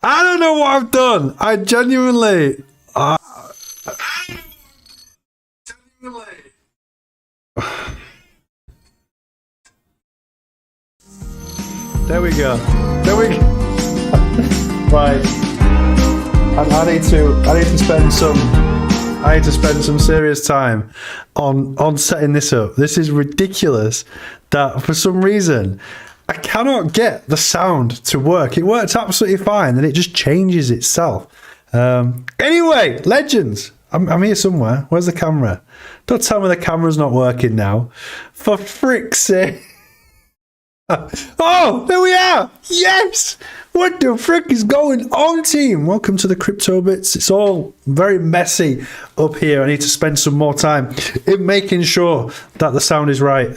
I don't know what I've done. I genuinely... There we go. There we go. Right. I need to spend some serious time on setting this up. This is ridiculous that for some reason I cannot get the sound to work. It works absolutely fine and it just changes itself. Anyway, legends. I'm here somewhere. Where's the camera? Don't tell me the camera's not working now. For frick's sake. Oh, there we are. Yes. What the frick is going on, team? Welcome to the CryptoBits. It's all very messy up here. I need to spend some more time in making sure that the sound is right.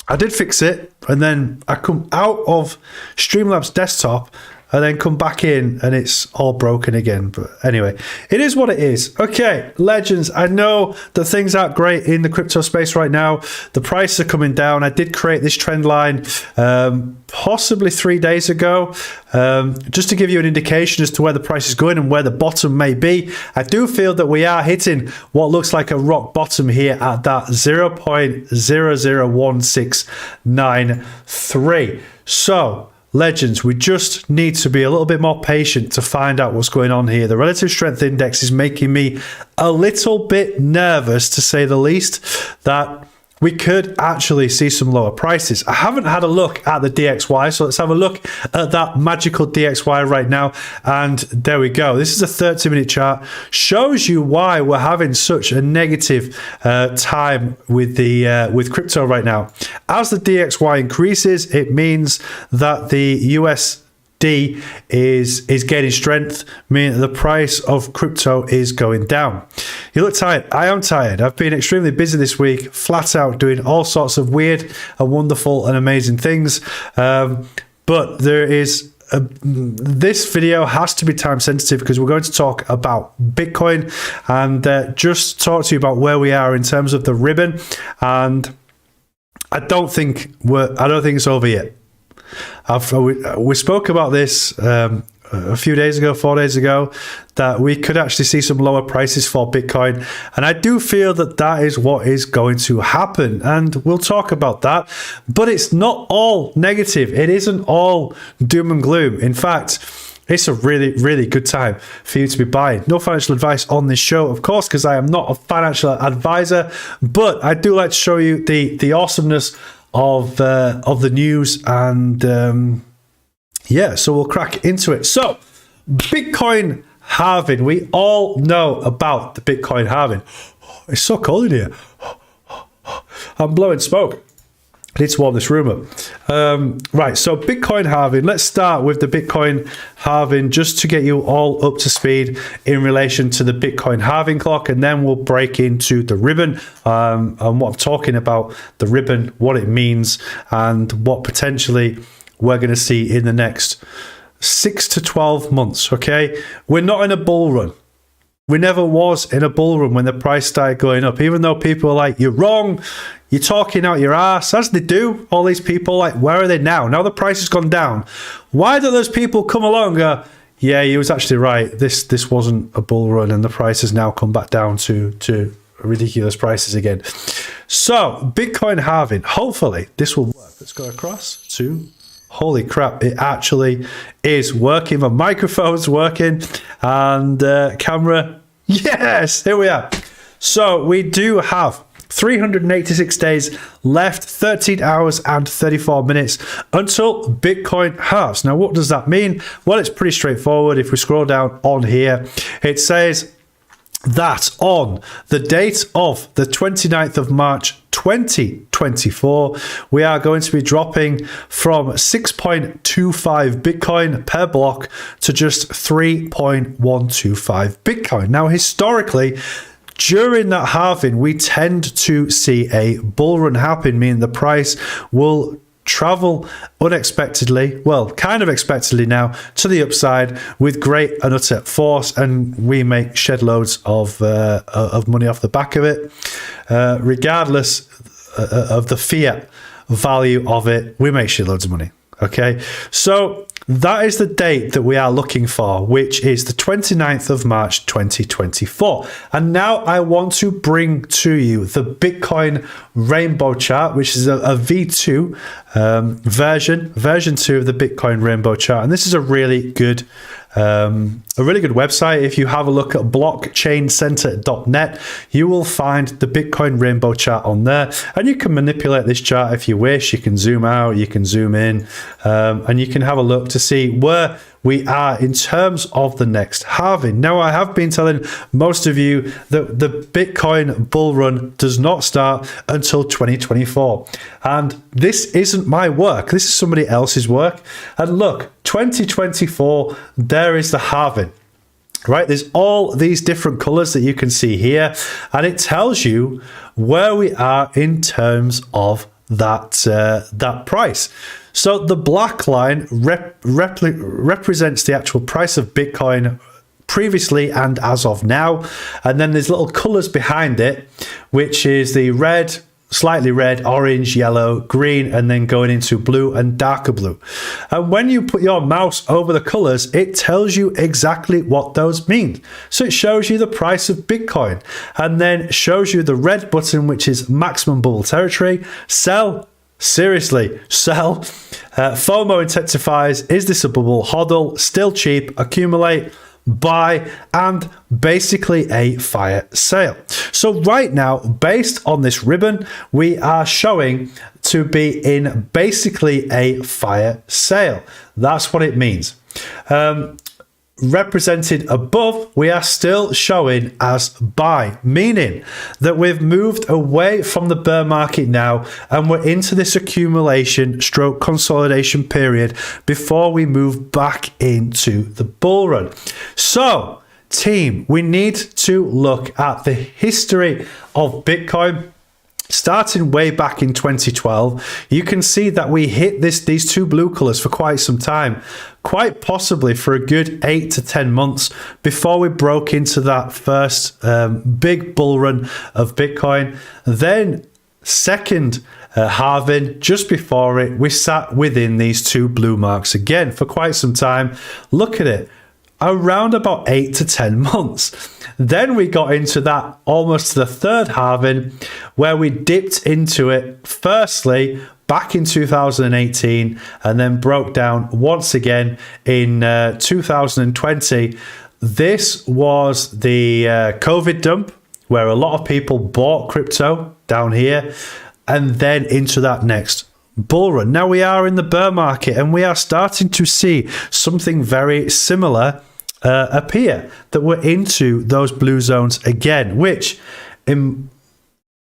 I did fix it, and then I come out of Streamlabs desktop and then come back in and it's all broken again. But anyway, it is what it is. Okay, legends. I know that things aren't great in the crypto space right now. The prices are coming down. I did create this trend line possibly 3 days ago, just to give you an indication as to where the price is going and where the bottom may be. I do feel that we are hitting what looks like a rock bottom here at that 0.001693. So, legends, we just need to be a little bit more patient to find out what's going on here. The relative strength index is making me a little bit nervous, to say the least, that we could actually see some lower prices. I haven't had a look at the DXY, so let's have a look at that magical DXY right now. And there we go. This is a 30-minute chart. Shows you why we're having such a negative time with the with crypto right now. As the DXY increases, it means that the USD is gaining strength, meaning the price of crypto is going down. You look tired. I am tired. I've been extremely busy this week, flat out doing all sorts of weird and wonderful and amazing things. But there is this video has to be time sensitive because we're going to talk about Bitcoin and just talk to you about where we are in terms of the ribbon. And I don't think it's over yet. We spoke about this a few days ago, 4 days ago, that we could actually see some lower prices for Bitcoin. And I do feel that that is what is going to happen. And we'll talk about that. But it's not all negative. It isn't all doom and gloom. In fact, it's a really, really good time for you to be buying. No financial advice on this show, of course, because I am not a financial advisor. But I do like to show you the awesomeness of the news, and yeah, so we'll crack into it. So, Bitcoin halving. We all know about the Bitcoin halving. It's so cold in here. I'm blowing smoke. I need to warm this room up. Right, so Bitcoin halving. Let's start with the Bitcoin halving just to get you all up to speed in relation to the Bitcoin halving clock, and then we'll break into the ribbon and what I'm talking about, the ribbon, what it means, and what potentially we're going to see in the next 6 to 12 months, okay? We're not in a bull run. We never was in a bull run when the price started going up, even though people are like, you're wrong, you're talking out your ass, as they do, all these people, like, where are they now? Now the price has gone down. Why do those people come along and go, yeah, he was actually right, this wasn't a bull run, and the price has now come back down to ridiculous prices again. So, Bitcoin halving, hopefully this will work. Let's go across to... Holy crap, it actually is working. My microphone's working and camera. Yes, here we are. So we do have 386 days left, 13 hours and 34 minutes until Bitcoin halves. Now, what does that mean? Well, it's pretty straightforward. If we scroll down on here, it says that on the date of the 29th of March 2024, we are going to be dropping from 6.25 Bitcoin per block to just 3.125 Bitcoin. Now, historically, during that halving, we tend to see a bull run happen, meaning the price will travel unexpectedly, well, kind of expectedly now, to the upside with great and utter force, and we make shed loads of money off the back of it. Regardless of the fiat value of it, we make shitloads of money. Okay, so that is the date that we are looking for, which is the 29th of March 2024. And now I want to bring to you the Bitcoin rainbow chart, which is a V2 version 2 of the Bitcoin rainbow chart. And this is a really good website. If you have a look at blockchaincenter.net, you will find the Bitcoin rainbow chart on there, and you can manipulate this chart if you wish. You can zoom out, you can zoom in, and you can have a look to see where we are in terms of the next halving. Now, I have been telling most of you that the Bitcoin bull run does not start until 2024. And this isn't my work. This is somebody else's work. And look, 2024, there is the halving. Right, there's all these different colors that you can see here, and it tells you where we are in terms of that price. So the black line represents the actual price of Bitcoin previously and as of now, and then there's little colors behind it, which is the red, slightly red, orange, yellow, green, and then going into blue and darker blue. And when you put your mouse over the colors, it tells you exactly what those mean. So it shows you the price of Bitcoin, and then shows you the red button, which is maximum bubble territory. Sell. Seriously, sell. FOMO intensifies. Is this a bubble? HODL. Still cheap. Accumulate. Buy, and basically a fire sale. So right now, based on this ribbon, we are showing to be in basically a fire sale. That's what it means. Represented above, we are still showing as buy, meaning that we've moved away from the bear market now, and we're into this accumulation stroke consolidation period before we move back into the bull run. So, team, we need to look at the history of Bitcoin. Starting way back in 2012, you can see that we hit these two blue colors for quite some time, quite possibly for a good 8 to 10 months before we broke into that first big bull run of Bitcoin. Then second halving, just before it, we sat within these two blue marks again for quite some time. Look at it. Around about 8 to 10 months. Then we got into that almost the third halving, where we dipped into it firstly back in 2018 and then broke down once again in 2020. This was the COVID dump, where a lot of people bought crypto down here, and then into that next bull run. Now we are in the bear market, and we are starting to see something very similar appear, that we're into those blue zones again, which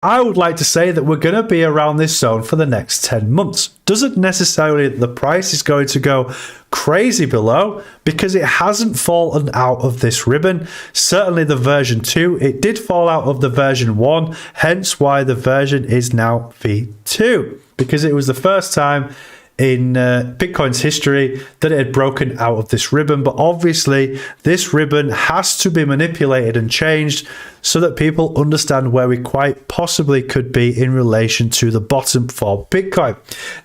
I would like to say that we're going to be around this zone for the next 10 months. Doesn't necessarily the price is going to go crazy below, because it hasn't fallen out of this ribbon. Certainly the version 2, it did fall out of the version 1, hence why the version is now V2, because it was the first time in Bitcoin's history that it had broken out of this ribbon. But obviously this ribbon has to be manipulated and changed so that people understand where we quite possibly could be in relation to the bottom for Bitcoin.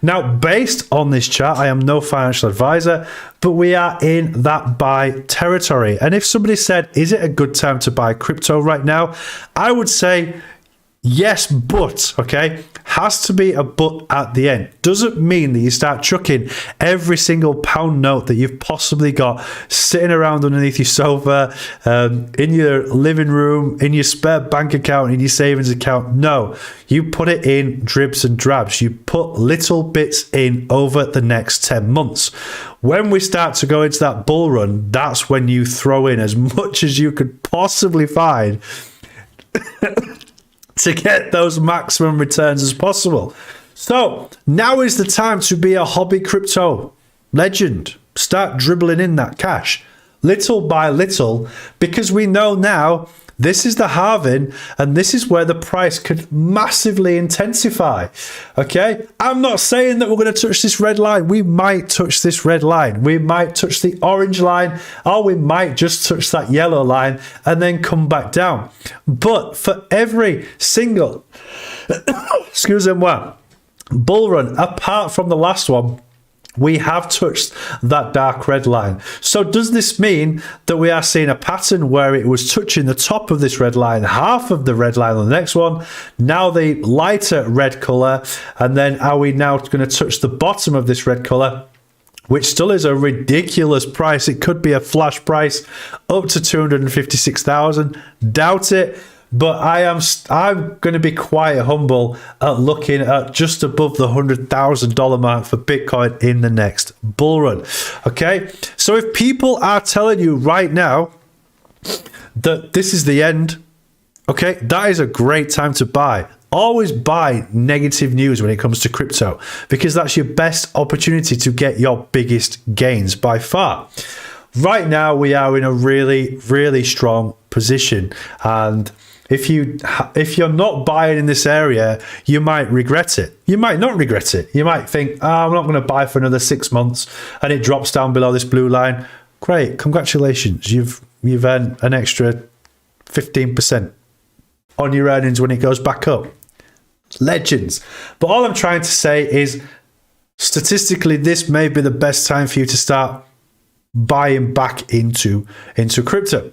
Now, based on this chart, I am no financial advisor, but we are in that buy territory. And if somebody said, is it a good time to buy crypto right now? I would say yes, but, okay, has to be a but at the end. Doesn't mean that you start chucking every single pound note that you've possibly got sitting around underneath your sofa, in your living room, in your spare bank account, in your savings account. No, you put it in dribs and drabs. You put little bits in over the next 10 months. When we start to go into that bull run, that's when you throw in as much as you could possibly find to get those maximum returns as possible. So now is the time to be a hobby crypto legend. Start dribbling in that cash little by little, because we know now this is the halving, and this is where the price could massively intensify. Okay, I'm not saying that we're going to touch this red line. We might touch this red line, we might touch the orange line, or we might just touch that yellow line and then come back down. But for every single excuse me, bull run apart from the last one, We have touched that dark red line. So does this mean that we are seeing a pattern where it was touching the top of this red line, half of the red line on the next one, now the lighter red color, and then are we now going to touch the bottom of this red color, which still is a ridiculous price? It could be a flash price up to 256,000. Doubt it. But I'm going to be quite humble at looking at just above the $100,000 mark for Bitcoin in the next bull run. Okay, so if people are telling you right now that this is the end, okay, that is a great time to buy. Always buy negative news when it comes to crypto, because that's your best opportunity to get your biggest gains by far. Right now, we are in a really, really strong position, and if you're not buying in this area, you might regret it. You might not regret it. You might think, oh, I'm not going to buy for another 6 months, and it drops down below this blue line. Great, congratulations. You've earned an extra 15% on your earnings when it goes back up. Legends. But all I'm trying to say is, statistically, this may be the best time for you to start buying back into crypto.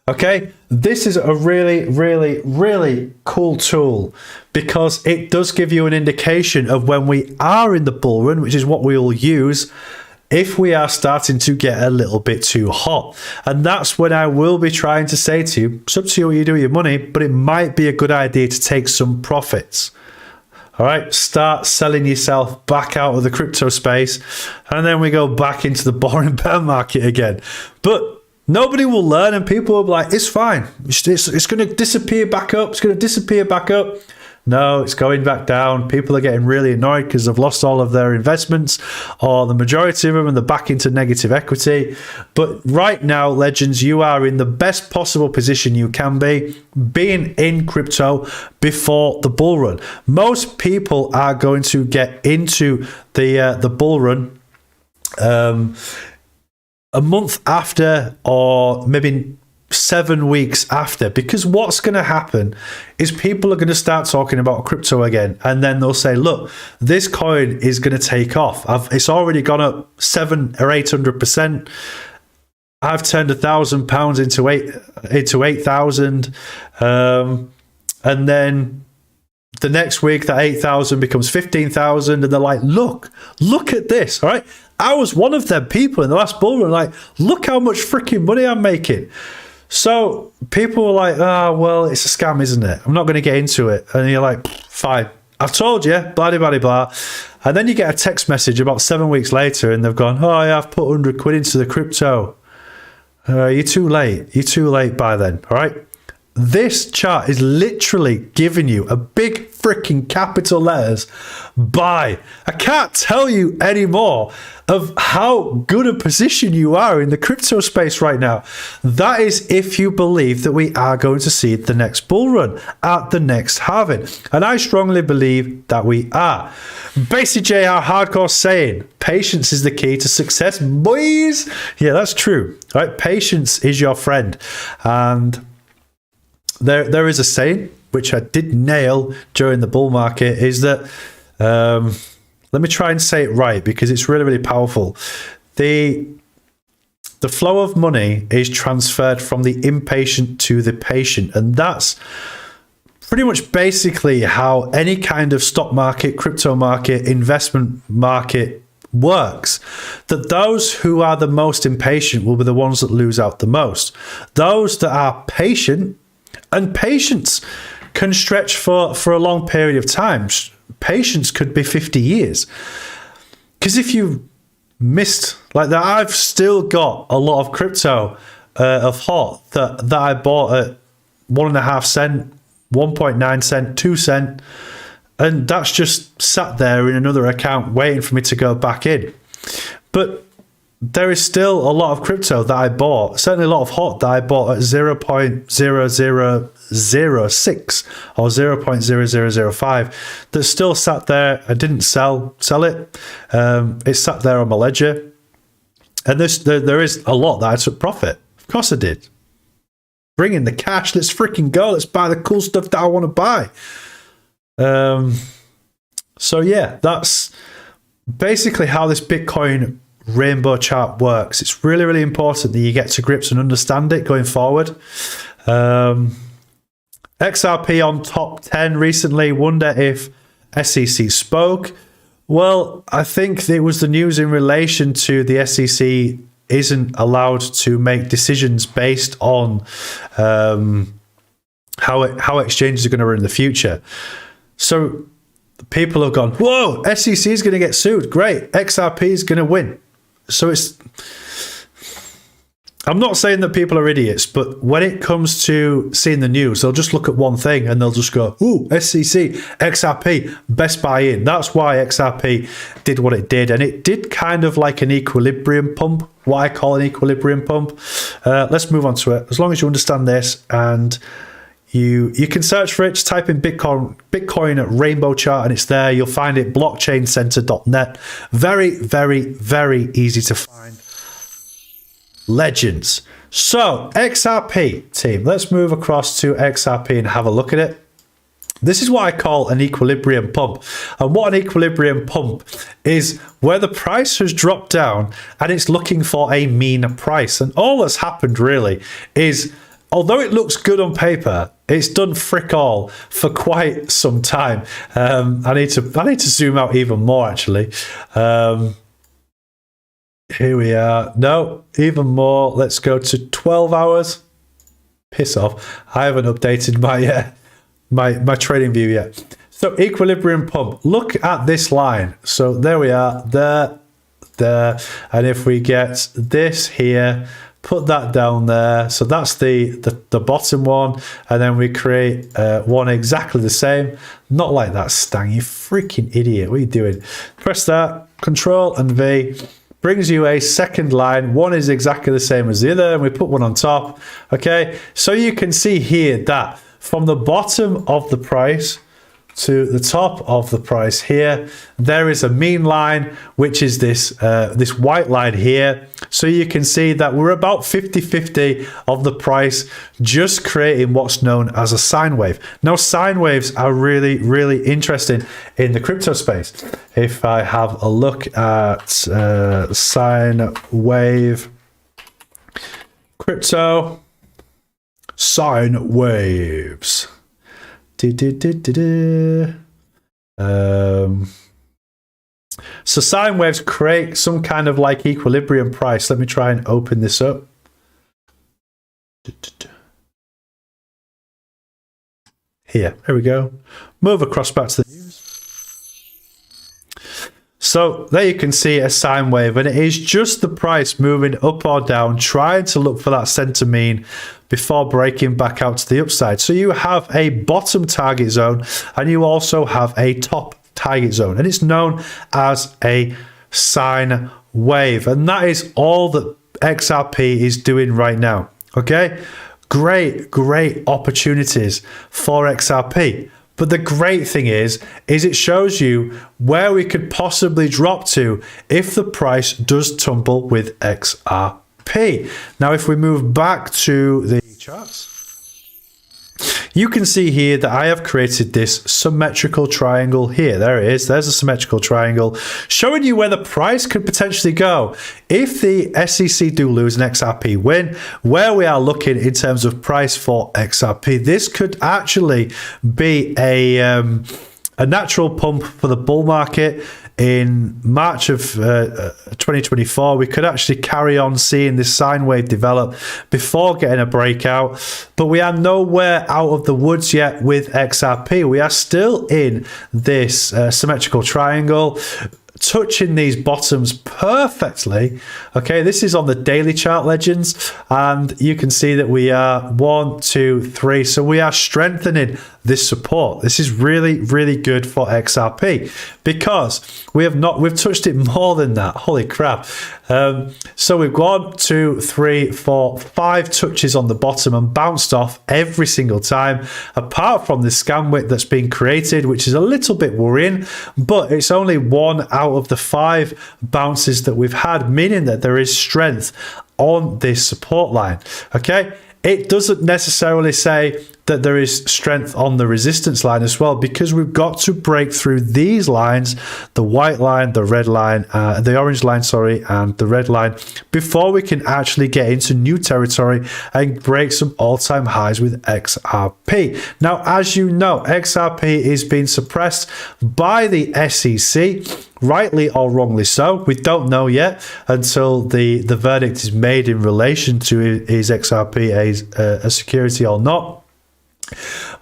Okay, this is a really, really, really cool tool, because it does give you an indication of when we are in the bull run, which is what we all use, if we are starting to get a little bit too hot. And that's when I will be trying to say to you, it's up to you what you do with your money, but it might be a good idea to take some profits. All right, start selling yourself back out of the crypto space, and then we go back into the boring bear market again. But nobody will learn, and people will be like, it's fine. It's going to disappear back up. It's going to disappear back up. No, it's going back down. People are getting really annoyed because they've lost all of their investments, or the majority of them, and they're back into negative equity. But right now, legends, you are in the best possible position you can be, being in crypto before the bull run. Most people are going to get into the bull run a month after, or maybe 7 weeks after, because what's going to happen is people are going to start talking about crypto again, and then they'll say, look, this coin is going to take off. It's already gone up 700 or 800%. I've turned £1,000 into 8,000, and then the next week that 8,000 becomes 15,000, and they're like, look at this. All right, I was one of them people in the last bull run, like, look how much freaking money I'm making. So people were like, oh, well, it's a scam, isn't it? I'm not going to get into it. And you're like, fine, I've told you, blah, blah, blah, blah. And then you get a text message about 7 weeks later, and they've gone, oh, yeah, I've put 100 quid into the crypto. You're too late. You're too late by then, all right? This chart is literally giving you a big freaking capital letters buy. I can't tell you any more of how good a position you are in the crypto space right now. That is if you believe that we are going to see the next bull run at the next halving. And I strongly believe that we are. Basic JR Hardcore saying, patience is the key to success, boys. Yeah, that's true. All right, patience is your friend. And there is a saying, which I did nail during the bull market, is that, let me try and say it right, because it's really, really powerful. The flow of money is transferred from the impatient to the patient. And that's pretty much basically how any kind of stock market, crypto market, investment market works. That those who are the most impatient will be the ones that lose out the most. Those that are patient, and patience can stretch for a long period of time. Patience could be 50 years. Because if you missed like that, I've still got a lot of crypto of HOT that I bought at 1.5 cent, 1.9 cent, 2 cent, and that's just sat there in another account waiting for me to go back in. But there is still a lot of crypto that I bought, certainly a lot of HOT that I bought at 0.0006 or 0.0005 that still sat there. I didn't sell it. It sat there on my ledger. And there is a lot that I took profit. Of course I did. Bring in the cash. Let's freaking go. Let's buy the cool stuff that I want to buy. So yeah, that's basically how this Bitcoin rainbow chart works. It's really, really important that you get to grips and understand it going forward. XRP on top 10 recently. Wonder if SEC spoke. Well, I think it was the news in relation to the SEC isn't allowed to make decisions based on how exchanges are going to run in the future. So people have gone, whoa, SEC is going to get sued. Great, XRP is going to win. So I'm not saying that people are idiots, but when it comes to seeing the news, they'll just look at one thing and they'll just go, ooh, SEC, XRP, best buy in. That's why XRP did what it did. And it did kind of like an equilibrium pump, what I call an equilibrium pump. Let's move on to it. As long as you understand this, and you can search for it, just type in Bitcoin rainbow chart and it's there. You'll find it, blockchaincenter.net. Very, very, very easy to find. Legends. So XRP team, let's move across to XRP and have a look at it. This is what I call an equilibrium pump. And what an equilibrium pump is where the price has dropped down and it's looking for a mean price. And all that's happened really is, although it looks good on paper, it's done frick all for quite some time. I need to zoom out even more actually. Here we are. No, even more. Let's go to 12 hours. Piss off. I haven't updated my trading view yet. So equilibrium pump. Look at this line. So there we are. There. And if we get this here, put that down there. So that's the bottom one. And then we create one exactly the same. Not like that, Stang. You freaking idiot. What are you doing? Press that. Control and V. Brings you a second line. One is exactly the same as the other, and we put one on top. Okay, so you can see here that from the bottom of the price to the top of the price here, there is a mean line, which is this this white line here. So you can see that we're about 50-50 of the price, just creating what's known as a sine wave. Now, sine waves are really, really interesting in the crypto space. If I have a look at sine wave, crypto, sine waves. So sine waves create some kind of like equilibrium price. Let me try and open this up. Here, there we go. Move across back to the news. So there you can see a sine wave, and it is just the price moving up or down, trying to look for that center mean before breaking back out to the upside. So you have a bottom target zone and you also have a top target zone, and it's known as a sine wave. And that is all that XRP is doing right now. Okay, great opportunities for XRP. But the great thing is it shows you where we could possibly drop to if the price does tumble with XRP. Now, if we move back to the charts, you can see here that I have created this symmetrical triangle here. There it is. There's a symmetrical triangle showing you where the price could potentially go if the SEC do lose an XRP win, where we are looking in terms of price for XRP. This could actually be a natural pump for the bull market. In March of 2024, we could actually carry on seeing this sine wave develop before getting a breakout. But we are nowhere out of the woods yet with XRP. We are still in this symmetrical triangle, touching these bottoms perfectly. Okay, this is on the daily chart, legends, and you can see that we are 1, 2, 3. So we are strengthening this support. This is really, really good for XRP because we've touched it more than that. Holy crap. So we've gone 2, 3, 4, 5 touches on the bottom and bounced off every single time, apart from the scan wick that's been created, which is a little bit worrying, but it's only 1 out of the 5 bounces that we've had, meaning that there is strength on this support line. Okay, it doesn't necessarily say that there is strength on the resistance line as well, because we've got to break through these lines, the white line, the red line, the orange line, sorry, and the red line, before we can actually get into new territory and break some all-time highs with XRP. Now, as you know, XRP is being suppressed by the SEC, rightly or wrongly so. We don't know yet until the verdict is made in relation to is XRP a security or not.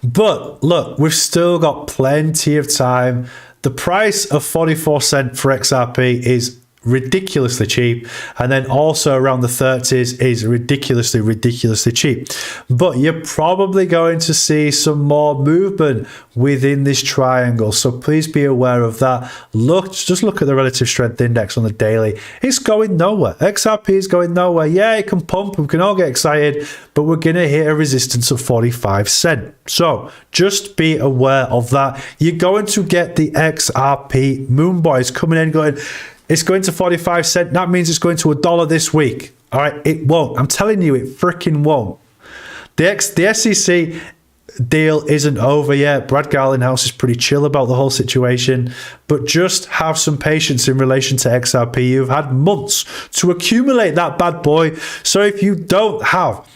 But look, we've still got plenty of time. The price of 44 cents for XRP is ridiculously cheap, and then also around the 30s is ridiculously cheap. But you're probably going to see some more movement within this triangle, so please be aware of that. Just look at the relative strength index on the daily. It's going nowhere. XRP is going nowhere. Yeah, it can pump, we can all get excited, but we're gonna hit a resistance of 45 cents. So just be aware of that. You're going to get the XRP moon boys coming in going, it's going to 45 cents. That means it's going to $1 this week. All right, it won't. I'm telling you, it freaking won't. The SEC deal isn't over yet. Brad Garlinghouse is pretty chill about the whole situation, but just have some patience in relation to XRP. You've had months to accumulate that bad boy. So if you don't have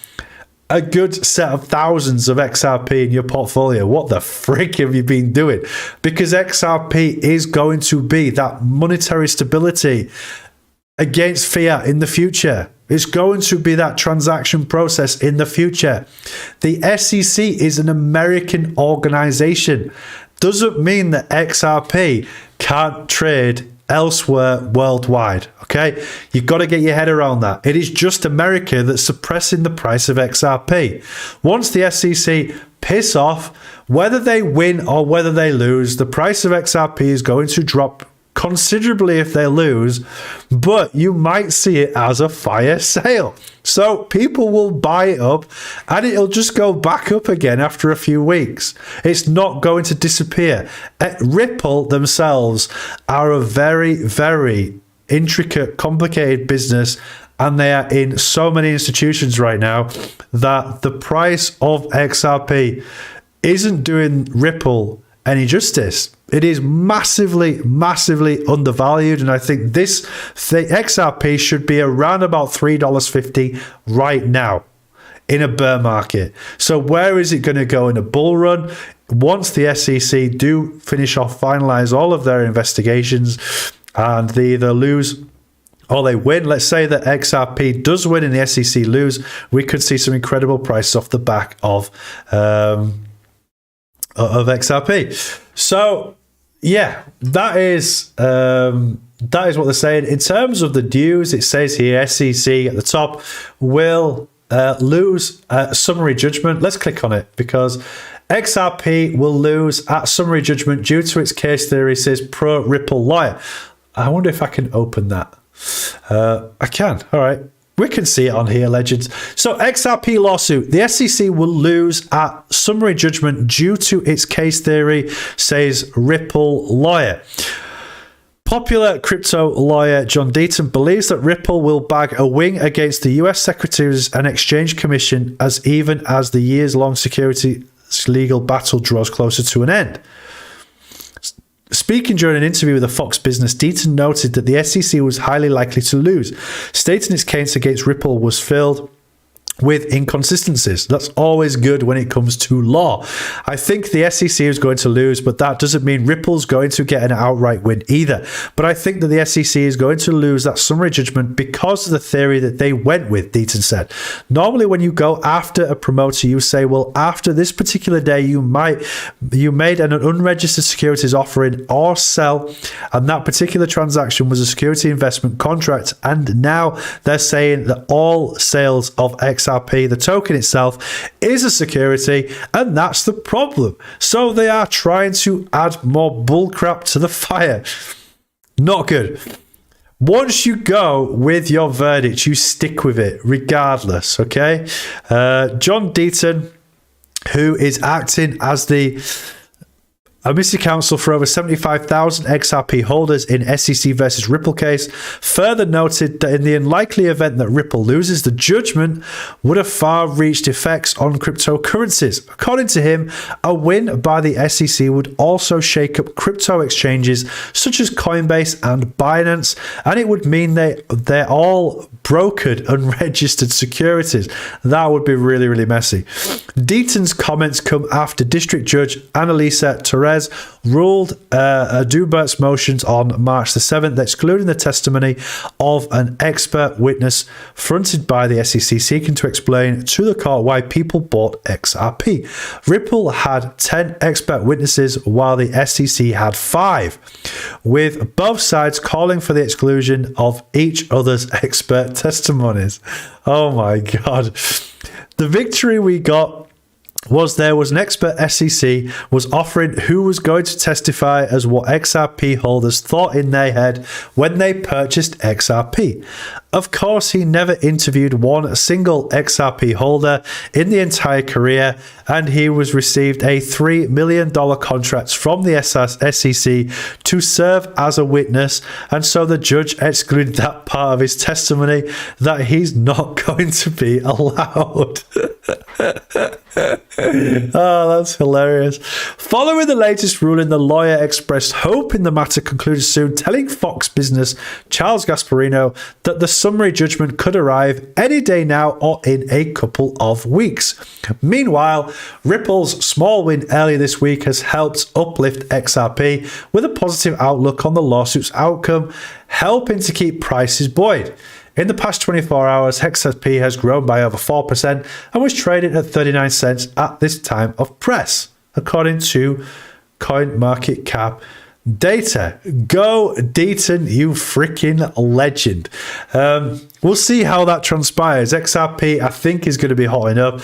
a good set of thousands of XRP in your portfolio, what the frick have you been doing? Because XRP is going to be that monetary stability against fiat in the future. It's going to be that transaction process in the future. The SEC is an American organization. Doesn't mean that XRP can't trade elsewhere worldwide. Okay, you've got to get your head around that. It is just America that's suppressing the price of XRP. Once the SEC piss off, whether they win or whether they lose, the price of XRP is going to drop considerably if they lose, but you might see it as a fire sale. So people will buy it up and it'll just go back up again after a few weeks. It's not going to disappear. Ripple themselves are a very, very intricate, complicated business, and they are in so many institutions right now that the price of XRP isn't doing Ripple any justice. It is massively, massively undervalued, and I think the XRP should be around about $3.50 right now in a bear market. So where is it going to go in a bull run? Once the SEC do finalize all of their investigations, and they either lose or they win. Let's say that XRP does win and the SEC lose, we could see some incredible prices off the back of XRP. So yeah, that is what they're saying. In terms of the news, it says here SEC at the top will lose summary judgment. Let's click on it, because XRP will lose at summary judgment due to its case theory, says pro Ripple lawyer. I wonder if I can open that. I can. All right. We can see it on here, legends. So XRP lawsuit. The SEC will lose at summary judgment due to its case theory, says Ripple lawyer. Popular crypto lawyer John Deaton believes that Ripple will bag a wing against the US Securities and Exchange Commission even as the years-long security legal battle draws closer to an end. Speaking during an interview with a Fox Business, Deaton noted that the SEC was highly likely to lose, stating its case against Ripple was filled with inconsistencies. That's always good when it comes to law. I think the SEC is going to lose, but that doesn't mean Ripple's going to get an outright win either. But I think that the SEC is going to lose that summary judgment because of the theory that they went with, Deaton said. Normally when you go after a promoter, you say, well, after this particular day, you made an unregistered securities offering or sell, and that particular transaction was a security investment contract, and now they're saying that all sales of XRP, the token itself, is a security, and that's the problem. So they are trying to add more bullcrap to the fire. Not good. Once you go with your verdict, you stick with it regardless, okay? John Deaton, who is acting as the Amnesty Council for over 75,000 XRP holders in SEC versus Ripple case further noted that in the unlikely event that Ripple loses, the judgment would have far-reached effects on cryptocurrencies. According to him, a win by the SEC would also shake up crypto exchanges such as Coinbase and Binance, and it would mean they're all brokered, unregistered securities. That would be really, really messy. Deaton's comments come after District Judge Annalisa Torres ruled Dubert's motions on March the 7th, excluding the testimony of an expert witness fronted by the SEC seeking to explain to the court why people bought XRP. Ripple had 10 expert witnesses while the SEC had 5, with both sides calling for the exclusion of each other's expert testimonies. Oh my God. The victory we got was there was an expert SEC was offering who was going to testify as what XRP holders thought in their head when they purchased XRP. Of course, he never interviewed one single XRP holder in the entire career, and he was received a $3 million contract from the SEC to serve as a witness, and so the judge excluded that part of his testimony that he's not going to be allowed. Oh, that's hilarious. Following the latest ruling, the lawyer expressed hope in the matter concluded soon, telling Fox Business Charles Gasparino that the summary judgment could arrive any day now or in a couple of weeks. Meanwhile, Ripple's small win earlier this week has helped uplift XRP with a positive outlook on the lawsuit's outcome, helping to keep prices buoyed. In the past 24 hours, XRP has grown by over 4% and was traded at 39 cents at this time of press, according to CoinMarketCap data. Go Deaton, you freaking legend. We'll see how that transpires. XRP, I think, is going to be hotting up.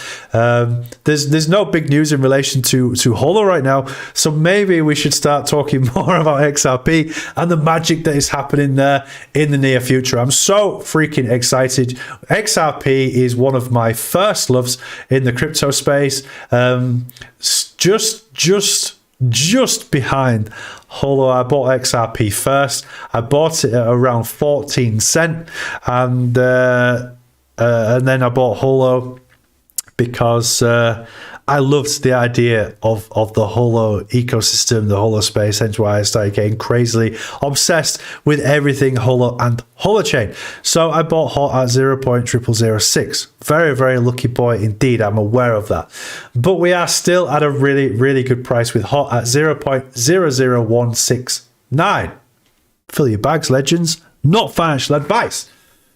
There's no big news in relation to Holo right now, so maybe we should start talking more about XRP and the magic that is happening there in the near future. I'm so freaking excited. XRP is one of my first loves in the crypto space. Just behind Holo. I bought XRP first. I bought it at around 14 cents, and then I bought Holo because I loved the idea of the Holo ecosystem, the Holo space, hence why I started getting crazily obsessed with everything Holo and Holochain. So I bought HOT at 0.0006. Very, very lucky boy indeed. I'm aware of that. But we are still at a really, really good price with HOT at 0.00169. Fill your bags, legends. Not financial advice.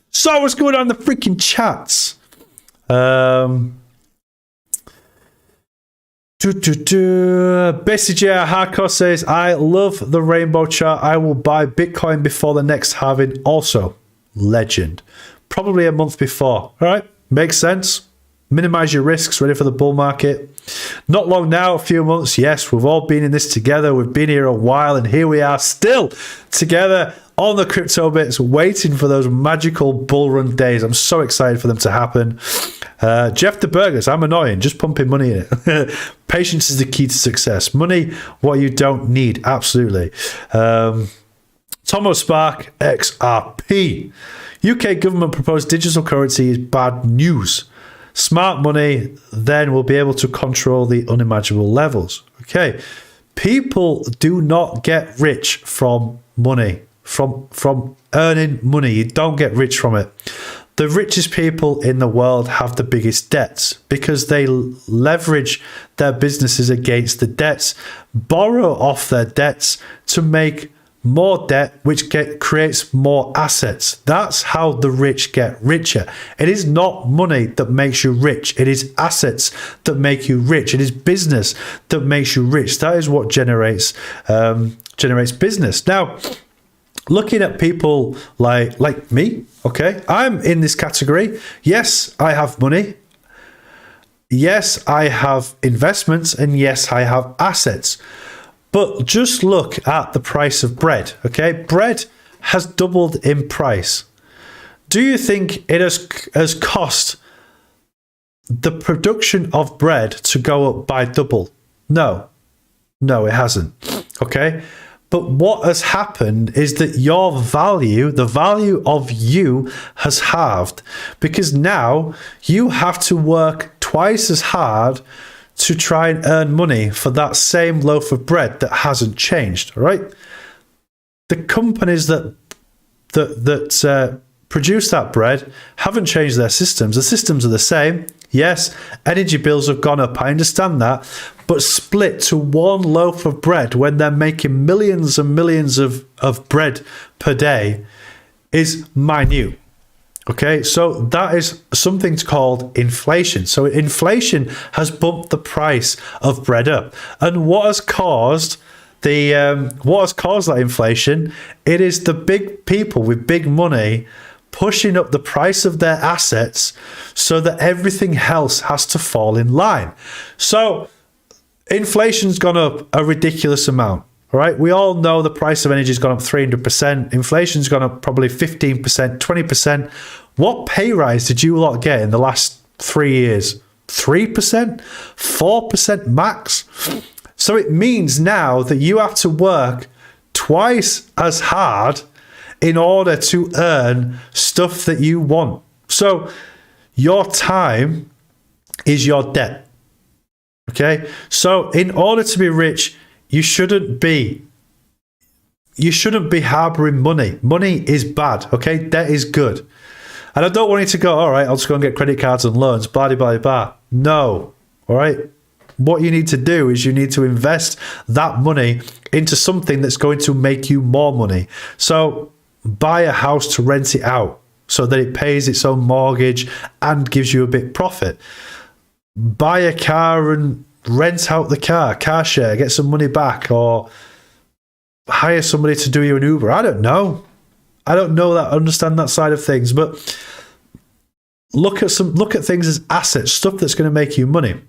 So what's going on in the freaking chats? Basically, Hardcore says, I love the rainbow chart. I will buy Bitcoin before the next halving. Also, legend. Probably a month before. All right, makes sense. Minimize your risks, ready for the bull market. Not long now, a few months. Yes, we've all been in this together. We've been here a while, and here we are still together on the CryptoBits, waiting for those magical bull run days. I'm so excited for them to happen. Jeff the Burgers, I'm annoying, just pumping money in it. Patience is the key to success. Money, what you don't need, absolutely. Tomo Spark, XRP. UK government proposed digital currency is bad news. Smart money then will be able to control the unimaginable levels. Okay, people do not get rich from money. From earning money. You don't get rich from it. The richest people in the world have the biggest debts because they leverage their businesses against the debts, borrow off their debts to make more debt, which creates more assets. That's how the rich get richer. It is not money that makes you rich. It is assets that make you rich. It is business that makes you rich. That is what generates business. Now, looking at people like me, okay, I'm in this category. Yes, I have money. Yes, I have investments. And yes, I have assets. But just look at the price of bread, okay? Bread has doubled in price. Do you think it has cost the production of bread to go up by double? No. No, it hasn't. Okay. But what has happened is that your value, the value of you, has halved, because now you have to work twice as hard to try and earn money for that same loaf of bread that hasn't changed. All right. The companies that produce that bread haven't changed their systems. The systems are the same. Yes, energy bills have gone up. I understand that. But split to one loaf of bread when they're making millions and millions of bread per day is minute. Okay, so that is something called inflation. So inflation has bumped the price of bread up. And what has caused that inflation? It is the big people with big money pushing up the price of their assets so that everything else has to fall in line. So inflation's gone up a ridiculous amount. All right, we all know the price of energy has gone up 300%. Inflation's gone up probably 15%, 20%. What pay rise did you lot get in the last 3 years? 3%? 4% max? So it means now that you have to work twice as hard in order to earn stuff that you want. So your time is your debt. Okay? So in order to be rich, you shouldn't be harboring money. Money is bad. Okay? Debt is good. And I don't want you to go, all right, I'll just go and get credit cards and loans, blah, blah, blah, blah. No. All right? What you need to do is you need to invest that money into something that's going to make you more money. So buy a house to rent it out so that it pays its own mortgage and gives you a bit profit. Buy a car and rent out the car share, get some money back, or hire somebody to do you an Uber. I don't know understand that side of things, but look at things as assets, stuff that's going to make you money.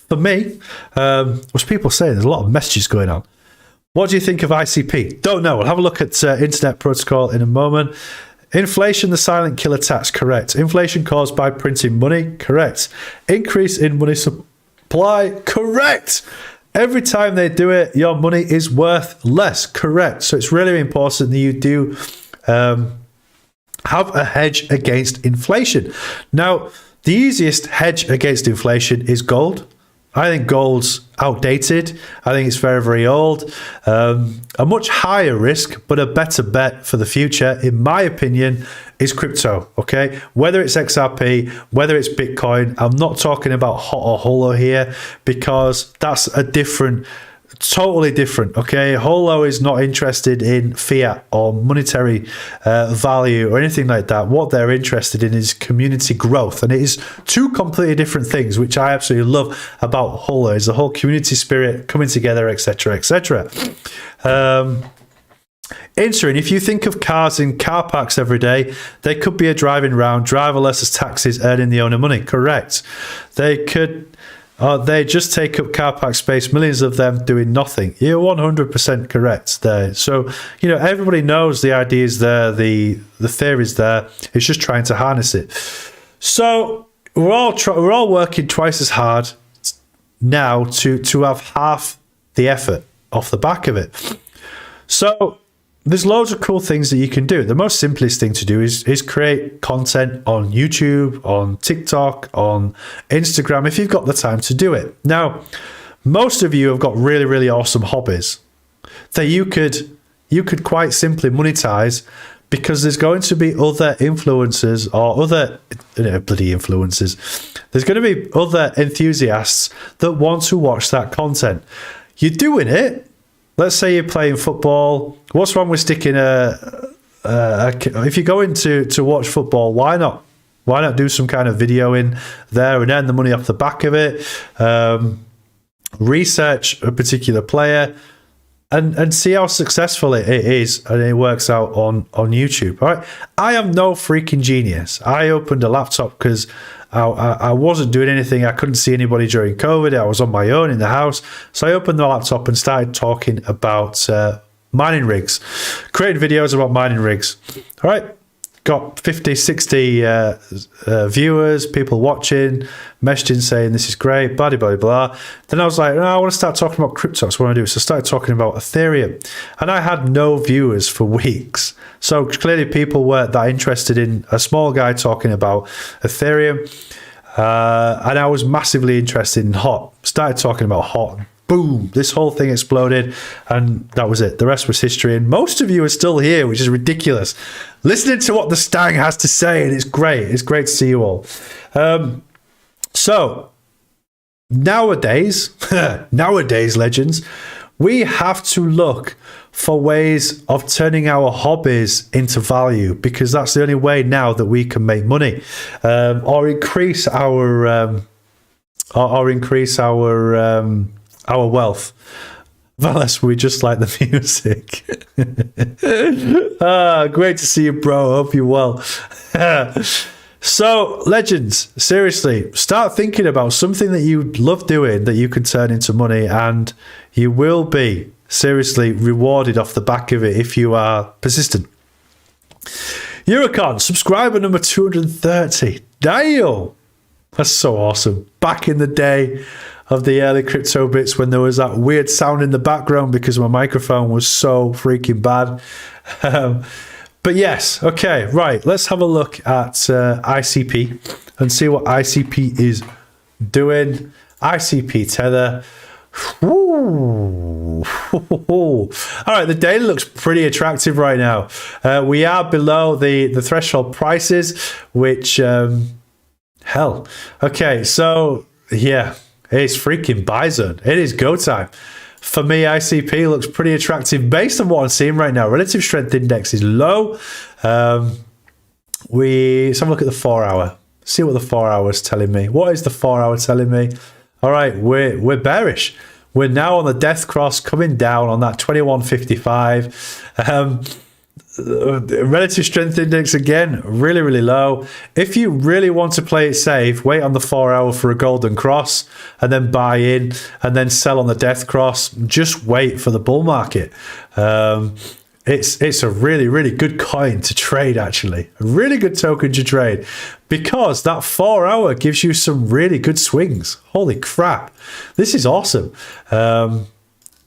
For me, was people saying there's a lot of messages going on. What do you think of ICP? Don't know. We'll have a look at Internet Protocol in a moment. Inflation, the silent killer tax, correct. Inflation caused by printing money, correct. Increase in money supply, correct. Every time they do it, your money is worth less, correct. So it's really important that you do have a hedge against inflation. Now, the easiest hedge against inflation is gold. I think gold's outdated. I think it's very, very old. A much higher risk, but a better bet for the future, in my opinion, is crypto. Okay, whether it's XRP, whether it's Bitcoin, I'm not talking about HOT or Holo here, because that's a totally different. Okay, Holo is not interested in fiat or monetary value or anything like that. What they're interested in is community growth, and it is two completely different things, which I absolutely love about Holo, is the whole community spirit coming together, etc., etc. Answering, if you think of cars in car parks every day, they could be a driving round, driverless as taxis, earning the owner money. Correct. They could. They just take up car park space, millions of them doing nothing. You're 100% correct there. So, everybody knows the idea's there, the theory's there. It's just trying to harness it. So we're all working twice as hard now to have half the effort off the back of it. So there's loads of cool things that you can do. The most simplest thing to do is create content on YouTube, on TikTok, on Instagram, if you've got the time to do it. Now, most of you have got really, really awesome hobbies that you could quite simply monetize, because there's going to be other influencers or other bloody influencers. There's going to be other enthusiasts that want to watch that content. You're doing it. Let's say you're playing football. What's wrong with sticking if you're going to watch football, why not? Why not do some kind of video in there and earn the money off the back of it? Research a particular player and see how successful it is, and it works out on YouTube. All right. I am no freaking genius. I opened a laptop because I wasn't doing anything. I couldn't see anybody during COVID. I was on my own in the house. So I opened the laptop and started talking about mining rigs, creating videos about mining rigs. All right. got 50, 60 viewers, people watching, messaging saying this is great, blah, blah, blah. Then I was like, no, I want to start talking about crypto. That's what I want to do. So I started talking about Ethereum. And I had no viewers for weeks. So clearly people weren't that interested in a small guy talking about Ethereum. And I was massively interested in HOT. Started talking about HOT. Boom, this whole thing exploded, and that was it. The rest was history, and most of you are still here, which is ridiculous, listening to what the Stang has to say, and it's great. It's great to see you all. So nowadays, legends, we have to look for ways of turning our hobbies into value, because that's the only way now that we can make money, or increase our wealth. Unless we just like the music. Great to see you, bro. Hope you're well. So, legends, seriously, start thinking about something that you love doing that you can turn into money, and you will be seriously rewarded off the back of it if you are persistent. Eurocon, subscriber number 230. Damn! That's so awesome. Back in the day of the early CryptoBits, when there was that weird sound in the background because my microphone was so freaking bad. But yes, okay, right. Let's have a look at ICP and see what ICP is doing. ICP Tether. Ooh. All right, the daily looks pretty attractive right now. We are below the threshold prices, which, hell. Okay, so, yeah. It's freaking buy zone. It is go time. For me, ICP looks pretty attractive based on what I'm seeing right now. Relative strength index is low. Let's have a look at the 4 hour. See what the 4 hour is telling me. What is the 4 hour telling me? All right, we're bearish. We're now on the death cross, coming down on that 2155. Relative strength index again, really, really low. If you really want to play it safe, wait on the 4 hour for a golden cross and then buy in and then sell on the death cross. Just wait for the bull market. It's a really, really good coin to trade, actually. A really good token to trade, because that 4 hour gives you some really good swings. Holy crap. This is awesome.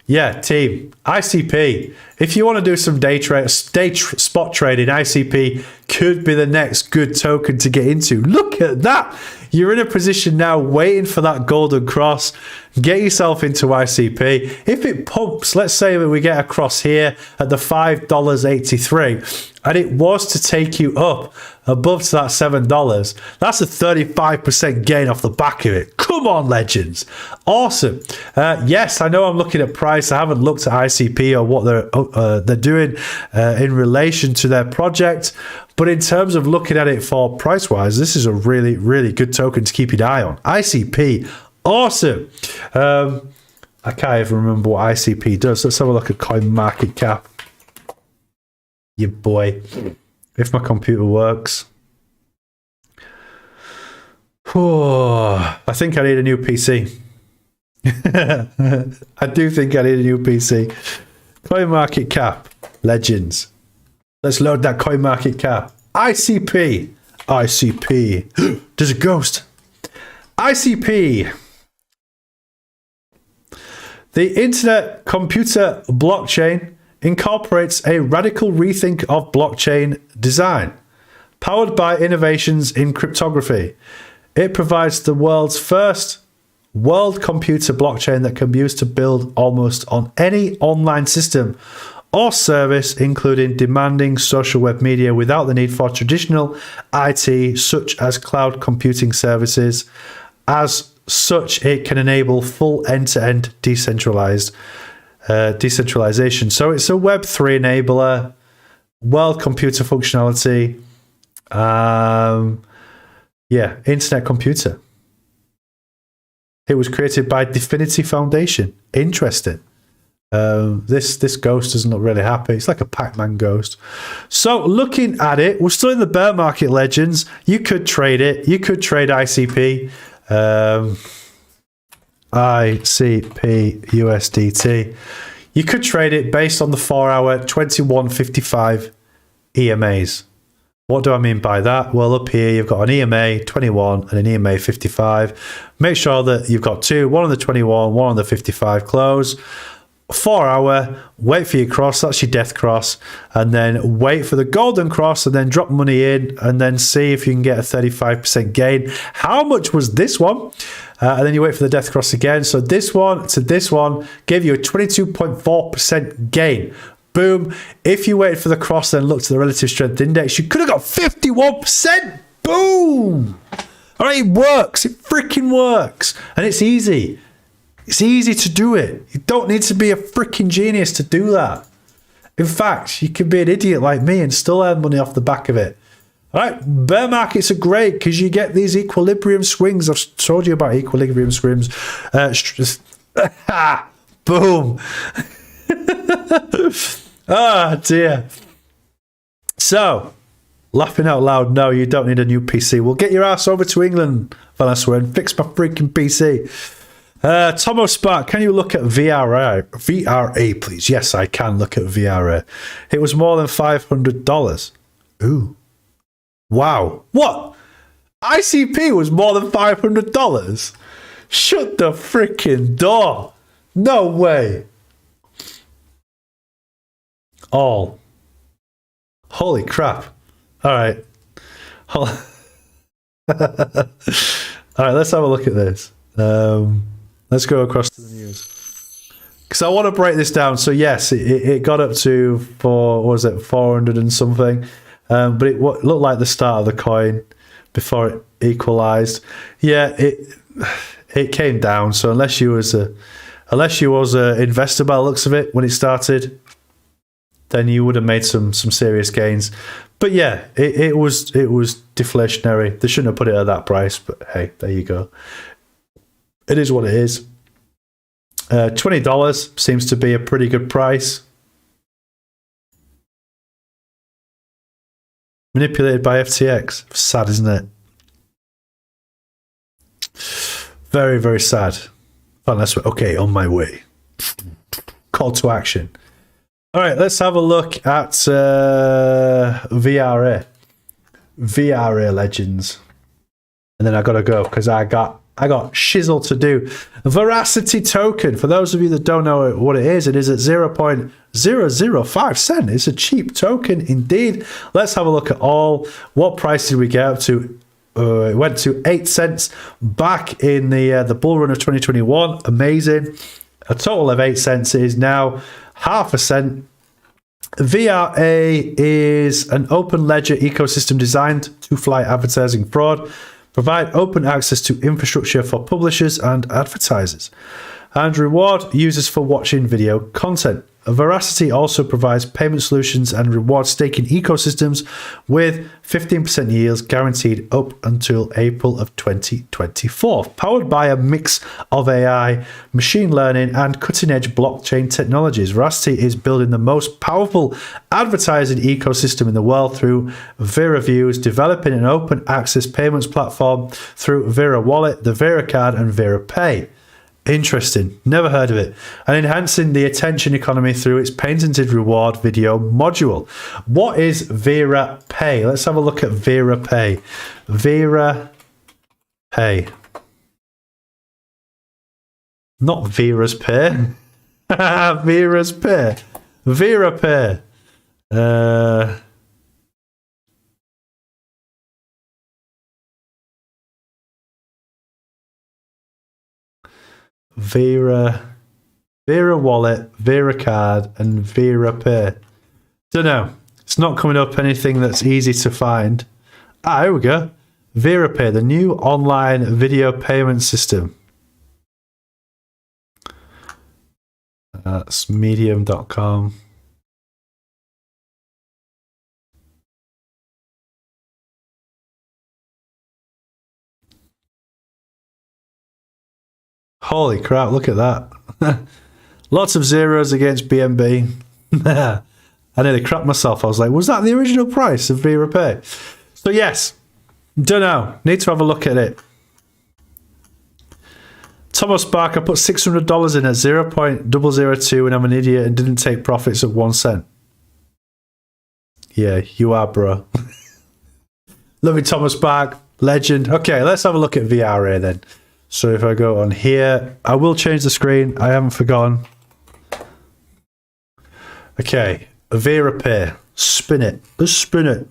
Yeah, team, ICP. If you want to do some spot trading, ICP could be the next good token to get into. Look at that. You're in a position now waiting for that golden cross. Get yourself into ICP. If it pumps, let's say that we get a cross here at the $5.83, and it was to take you up above to that $7, that's a 35% gain off the back of it. Come on, legends. Awesome. Yes, I know I'm looking at price. I haven't looked at ICP or what they're doing in relation to their project. But in terms of looking at it for price-wise, this is a really, really good token to keep your eye on. ICP, awesome. I can't even remember what ICP does. Let's have a look at CoinMarketCap. Yeah, boy. If my computer works. Oh, I think I need a new PC. I do think I need a new PC. CoinMarketCap, legends. Let's load that CoinMarketCap. ICP. ICP. There's a ghost. ICP. The Internet Computer Blockchain incorporates a radical rethink of blockchain design, powered by innovations in cryptography. It provides the world's first world computer blockchain that can be used to build almost on any online system or service, including demanding social web media, without the need for traditional IT, such as cloud computing services. As such, it can enable full end-to-end decentralization. So it's a Web3 enabler, world computer functionality. Yeah, internet computer. It was created by Dfinity Foundation. Interesting. This ghost doesn't look really happy. It's like a Pac-Man ghost. So looking at it, we're still in the bear market, legends. You could trade it. You could trade ICP. ICP USDT. You could trade it based on the 4 hour 2155 EMAs. What do I mean by that? Well, up here, you've got an EMA 21 and an EMA 55. Make sure that you've got two, one on the 21, one on the 55 close. 4 hour, wait for your cross, that's your death cross, and then wait for the golden cross, and then drop money in, and then see if you can get a 35% gain. How much was this one? And then you wait for the death cross again. So this one to this one gave you a 22.4% gain. Boom. If you wait for the cross, then look to the relative strength index, you could have got 51%. Boom. All right, it works. It freaking works. And it's easy. It's easy to do it. You don't need to be a freaking genius to do that. In fact, you can be an idiot like me and still earn money off the back of it. All right, bear markets are great because you get these equilibrium swings. I've told you about equilibrium swings. Boom. Ah, dear. So, laughing out loud, no, you don't need a new PC. We'll get your ass over to England, Venezuela, and fix my freaking PC. Tomo Spark, can you look at VRA, please? Yes, I can look at VRA. It was more than $500. Ooh. Wow. What? ICP was more than $500? Shut the freaking door. No way. All. Holy crap. All right. All right, let's have a look at this. Let's go across to the news. Because I want to break this down. So yes, it got up to 400 and something. But it looked like the start of the coin before it equalized. Yeah, it came down. So unless you was a investor by the looks of it when it started, then you would have made some serious gains. But yeah, it was deflationary. They shouldn't have put it at that price, but hey, there you go. It is what it is. $20 seems to be a pretty good price. Manipulated by FTX. Sad, isn't it? Very, very sad. Okay, on my way. Call to action. All right, let's have a look at VRA. VRA Legends. And then I got to go because I got shizzle to do. Veracity token. For those of you that don't know what it is at 0.005 cent. It's a cheap token indeed. Let's have a look at all. What price did we get up to? It went to 8 cents back in the bull run of 2021. Amazing. A total of 8 cents is now half a cent. VRA is an open ledger ecosystem designed to fight advertising fraud, provide open access to infrastructure for publishers and advertisers, and reward users for watching video content. Veracity also provides payment solutions and reward staking ecosystems with 15% yields guaranteed up until April of 2024. Powered by a mix of AI, machine learning, and cutting-edge blockchain technologies, Veracity is building the most powerful advertising ecosystem in the world through Vera Views, developing an open access payments platform through Vera Wallet, the Vera Card, and Vera Pay. Interesting. Never heard of it. And enhancing the attention economy through its patented reward video module. What is Vera Pay? Let's have a look at Vera Pay. Vera Pay. Not Vera's Pay. Vera's Pay. Vera Pay. Vera Wallet, Vera Card, and Vera Pay. Don't know. It's not coming up anything that's easy to find. Ah, here we go. Vera Pay, the new online video payment system. That's medium.com. Holy crap, look at that. Lots of zeros against BNB. I nearly crapped myself. I was like, was that the original price of Vera Pay? So yes, don't know. Need to have a look at it. Thomas Barker put $600 in at 0.002 and I'm an idiot and didn't take profits at 1 cent. Yeah, you are, bro. Loving Thomas back. Legend. Okay, let's have a look at VRA then. So if I go on here, I will change the screen. I haven't forgotten. Okay, Vera Pay. Spin it. Let's spin it.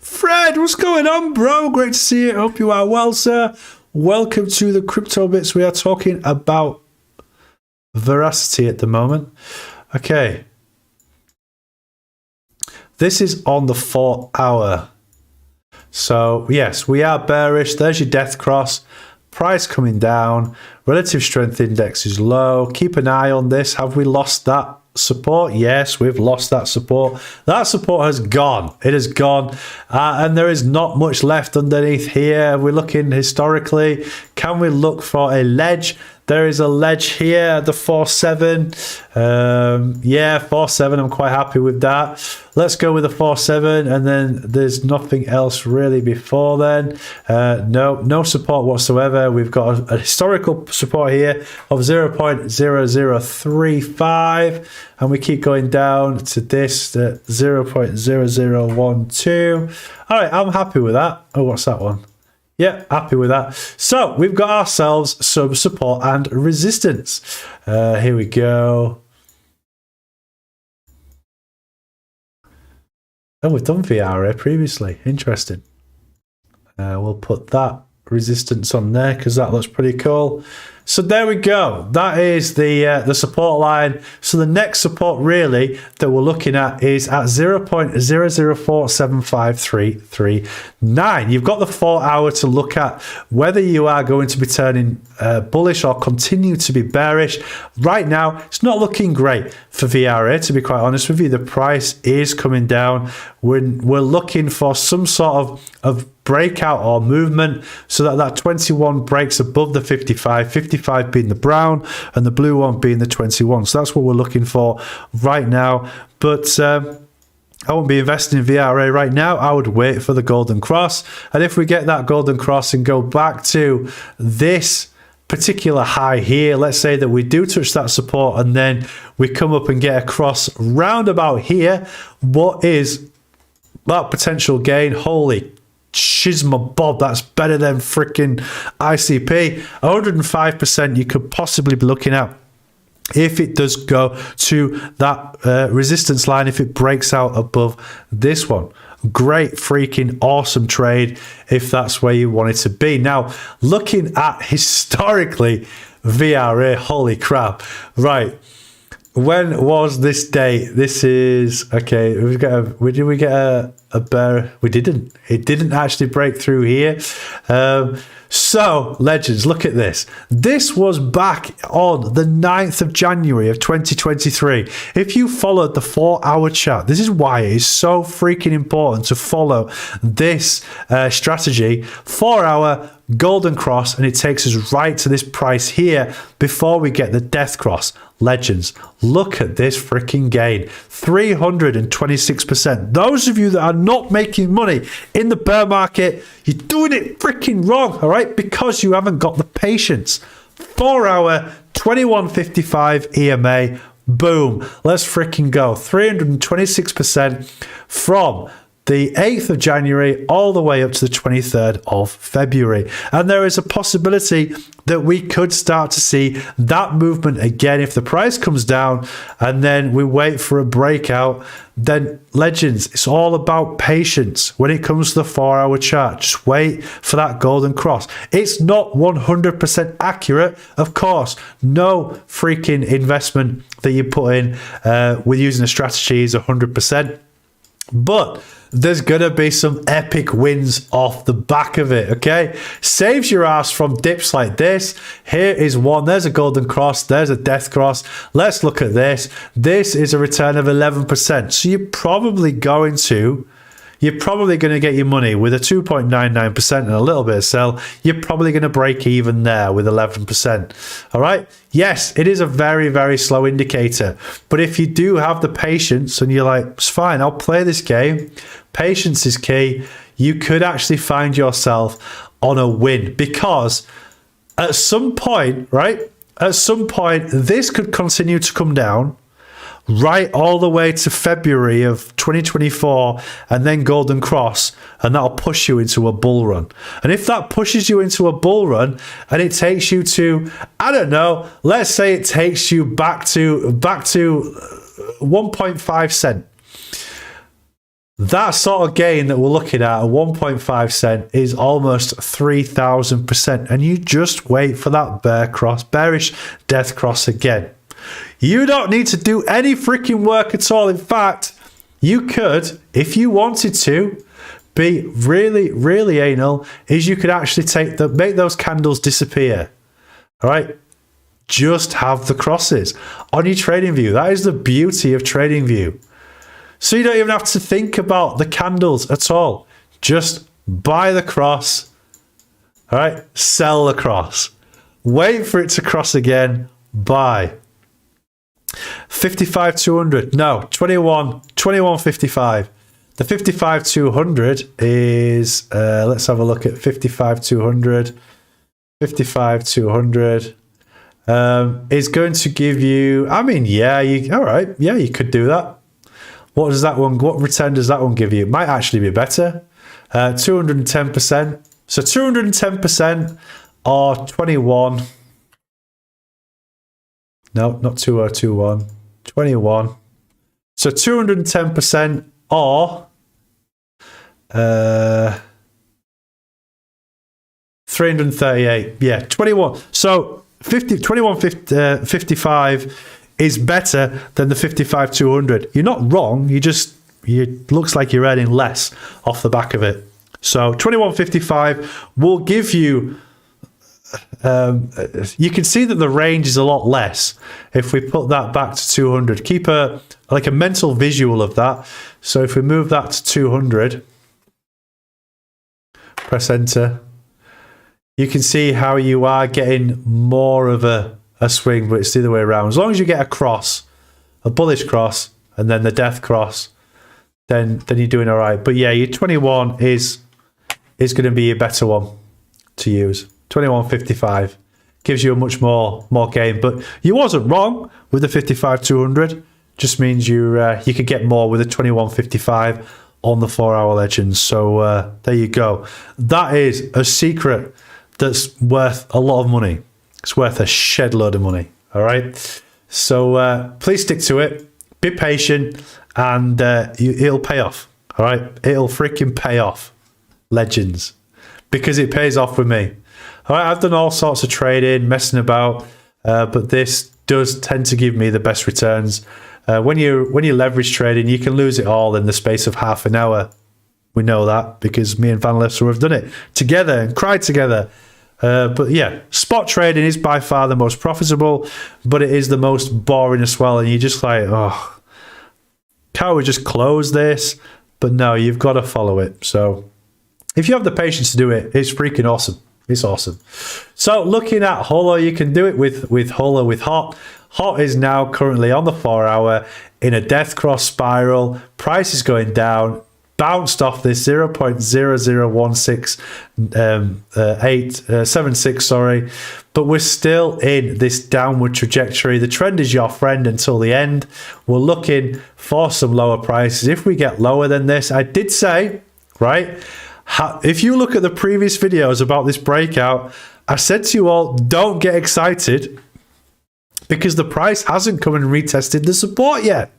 Fred, what's going on, bro? Great to see you. Hope you are well, sir. Welcome to the CryptoBits. We are talking about Veracity at the moment. Okay. This is on the 4 hour. So, yes, we are bearish. There's your death cross. Price coming down. Relative strength index is low. Keep an eye on this. Have we lost that support? Yes, we've lost that support. That support has gone. It has gone. And there is not much left underneath here. We're looking historically. Can we look for a ledge? There is a ledge here, the 4.7. Yeah, 4.7. I'm quite happy with that. Let's go with the 4.7, and then there's nothing else really before then. No support whatsoever. We've got a historical support here of 0.0035, and we keep going down to this 0.0012. All right, I'm happy with that. Oh, what's that one? Yeah, happy with that. So we've got ourselves some support and resistance. Here we go. Oh, we've done VRA previously. Interesting. We'll put that resistance on there because that looks pretty cool. So there we go. That is the support line. So the next support really that we're looking at is at 0.004753339. You've got the 4 hour to look at whether you are going to be turning bullish or continue to be bearish. Right now, it's not looking great for VRA, to be quite honest with you. The price is coming down. We're looking for some sort of breakout or movement so that 21 breaks above the 55 being the brown and the blue one being the 21. So that's what we're looking for right now. But I won't be investing in VRA right now. I would wait for the golden cross, and if we get that golden cross and go back to this particular high here, let's say that we do touch that support and then we come up and get across round about here, what is that potential gain? Holy Shizma Bob, that's better than freaking ICP. 105% you could possibly be looking at if it does go to that resistance line, if it breaks out above this one. Great freaking awesome trade if that's where you want it to be. Now, looking at historically VRA, holy crap. Right. When was this date? This is okay. Did we get a bear? We didn't. It didn't actually break through here. So, legends, look at this. This was back on the 9th of January of 2023. If you followed the 4 hour chart, this is why it is so freaking important to follow this strategy. 4 hour golden cross, and it takes us right to this price here before we get the death cross. Legends, look at this freaking gain. 326%. Those of you that are not making money in the bear market, you're doing it freaking wrong, all right? Because you haven't got the patience. 4 hour, 21.55 EMA, boom. Let's freaking go. 326% from the 8th of January all the way up to the 23rd of February. And there is a possibility that we could start to see that movement again. If the price comes down and then we wait for a breakout, then legends, it's all about patience when it comes to the 4 hour chart. Just wait for that golden cross. It's not 100% accurate, of course. No freaking investment that you put in with using a strategy is 100%. But there's going to be some epic wins off the back of it, okay? Saves your ass from dips like this. Here is one. There's a golden cross. There's a death cross. Let's look at this. This is a return of 11%. So you're probably going to get your money with a 2.99% and a little bit of sell. You're probably going to break even there with 11%. All right. Yes, it is a very, very slow indicator. But if you do have the patience and you're like, it's fine, I'll play this game. Patience is key. You could actually find yourself on a win because at some point, right? At some point, this could continue to come down. right all the way to February of 2024 and then golden cross, and that'll push you into a bull run. And if that pushes you into a bull run and it takes you to, I don't know, let's say it takes you back to 1.5 cent. That sort of gain that we're looking at 1.5 cent is almost 3,000%. And you just wait for that bearish death cross again. You don't need to do any freaking work at all. In fact, you could, if you wanted to, be really, really anal, is you could actually make those candles disappear. All right? Just have the crosses on your trading view. That is the beauty of trading view. So you don't even have to think about the candles at all. Just buy the cross. All right? Sell the cross. Wait for it to cross again. Buy. 55,200. No, 21.55. The 55,200 is, let's have a look at 55,200. 55,200 is going to give you, I mean, yeah, all right. Yeah, you could do that. What return does that one give you? It might actually be better. 210%. So 210% or 21. No, not 2021. 21. So 210% or 338. Yeah, 21. So 21.55 is better than the 55,200. You're not wrong. It looks like you're earning less off the back of it. So 21.55 will give you. You can see that the range is a lot less if we put that back to 200. Keep a mental visual of that. So if we move that to 200, press enter, you can see how you are getting more of a swing, but it's the other way around. As long as you get a cross, a bullish cross, and then the death cross, then you're doing all right. But yeah, your 21 is going to be a better one to use. 21.55 gives you a much more gain, but you wasn't wrong with the 55,200. Just means you could get more with a 21.55 on the 4-hour legends. So there you go. That is a secret that's worth a lot of money. It's worth a shed load of money. All right. So please stick to it. Be patient, and it'll pay off. All right. It'll freaking pay off, legends, because it pays off with me. All right. I've done all sorts of trading, messing about, but this does tend to give me the best returns. When you leverage trading, you can lose it all in the space of half an hour. We know that because me and Van Lefser have done it together and cried together. But yeah, spot trading is by far the most profitable, but it is the most boring as well. And you're just like, oh, can't we just close this? But no, you've got to follow it. So if you have the patience to do it, it's freaking awesome. It's awesome. So looking at Holo, you can do it with Holo with HOT. HOT is now currently on the 4-hour in a death cross spiral. Price is going down. Bounced off this 0.0016876, sorry, but we're still in this downward trajectory. The trend is your friend until the end. We're looking for some lower prices. If we get lower than this, I did say, right, if you look at the previous videos about this breakout, I said to you all, don't get excited because the price hasn't come and retested the support yet.